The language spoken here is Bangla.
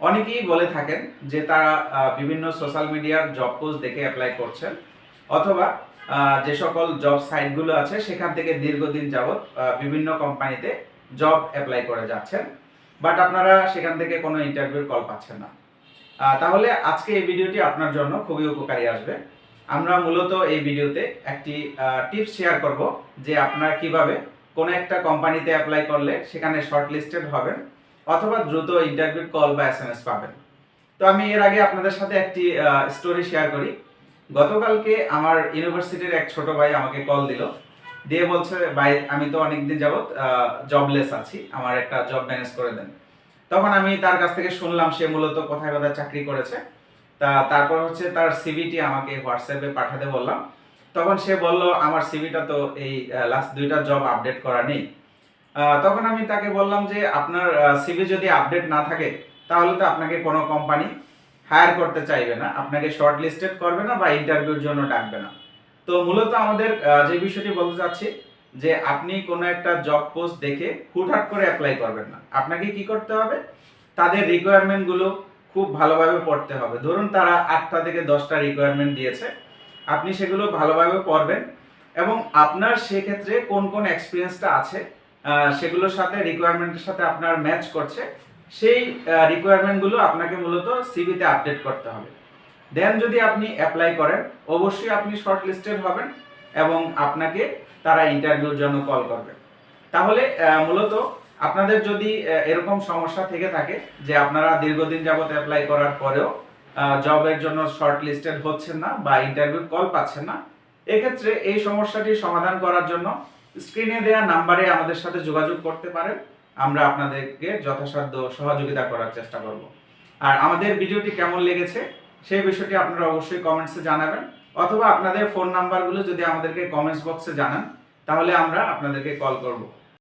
অনেকেই বলে থাকেন যে তারা বিভিন্ন সোশ্যাল মিডিয়ার জব পোস্ট দেখে অ্যাপ্লাই করছেন, অথবা যে সকল জব সাইটগুলো আছে সেখান থেকে দীর্ঘদিন যাবৎ বিভিন্ন কোম্পানিতে জব অ্যাপ্লাই করে যাচ্ছেন, বাট আপনারা সেখান থেকে কোনো ইন্টারভিউর কল পাচ্ছেন না। তাহলে আজকে এই ভিডিওটি আপনার জন্য খুবই উপকারী আসবে। আমরা মূলত এই ভিডিওতে একটি টিপস শেয়ার করব যে আপনারা কিভাবে কোনো একটা কোম্পানিতে অ্যাপ্লাই করলে সেখানে শর্টলিস্টেড হবেন অথবা দ্রুত ইন্টারভিউ কল বা এসএমএস পাবেন। তো আমি এর আগে আপনাদের সাথে একটি স্টোরি শেয়ার করি। গতকালকে আমার ইউনিভার্সিটির এক ছোট ভাই আমাকে কল দিল, দিয়ে বলছে, ভাই আমি তো অনেকদিন যাবৎ জবলেস আছি, আমার একটা জব ম্যানেজ করে দেন। তখন আমি তার কাছ থেকে শুনলাম সে মূলত কোথায় কোথায় চাকরি করেছে। তারপর হচ্ছে তার সিভিটি আমাকে হোয়াটসঅ্যাপে পাঠাতে বললাম। তখন সে বলল, আমার সিভিটা তো এই লাস্ট 2টা জব আপডেট করা নেই। তখন আমি তাকে বললাম যে আপনার সিভি যদি আপডেট না থাকে তাহলে তো আপনাকে কোনো কোম্পানি হায়ার করতে চাইবে না, আপনাকে শর্ট লিস্টেড করবে না বা ইন্টারভিউর জন্য ডাকবে না। তো মূলত আমাদের যে বিষয়টি বলতে চাচ্ছি যে আপনি কোনো একটা জব পোস্ট দেখে হুটহাট করে অ্যাপ্লাই করবেন না। আপনাকে কি করতে হবে, তাদের রিকোয়ারমেন্টগুলো খুব ভালোভাবে পড়তে হবে। ধরুন তারা 8টা থেকে 10টা রিকোয়ারমেন্ট দিয়েছে, আপনি সেগুলো ভালোভাবে পড়বেন এবং আপনার সেক্ষেত্রে কোন কোন এক্সপিরিয়েন্সটা আছে সেগুলোর সাথে রিকোয়ারমেন্টের সাথে আপনার ম্যাচ করছে, সেই রিকোয়ারমেন্টগুলো আপনাকে মূলত সিভিতে আপডেট করতে হবে। দেন যদি আপনি অ্যাপ্লাই করেন অবশ্যই আপনি শর্ট লিস্টেড হবেন এবং আপনাকে তারা ইন্টারভিউর জন্য কল করবে। তাহলে মূলত আপনাদের যদি এরকম সমস্যা থেকে থাকে যে আপনারা দীর্ঘদিন যাবত অ্যাপ্লাই করার পরেও জবের জন্য শর্ট লিস্টেড হচ্ছেন না বা ইন্টারভিউ কল পাচ্ছেন না, এক্ষেত্রে এই সমস্যাটি সমাধান করার জন্য স্ক্রিনে দেওয়া নাম্বারে আমাদের সাথে যোগাযোগ করতে পারেন। আমরা আপনাদেরকে যথাসাধ্য সহযোগিতা করার চেষ্টা করব। আর আমাদের ভিডিওটি কেমন লেগেছে সেই বিষয়টি আপনারা অবশ্যই কমেন্টসে জানাবেন, অথবা আপনাদের ফোন নাম্বারগুলো যদি আমাদেরকে কমেন্টস বক্সে জানান তাহলে আমরা আপনাদেরকে কল করব।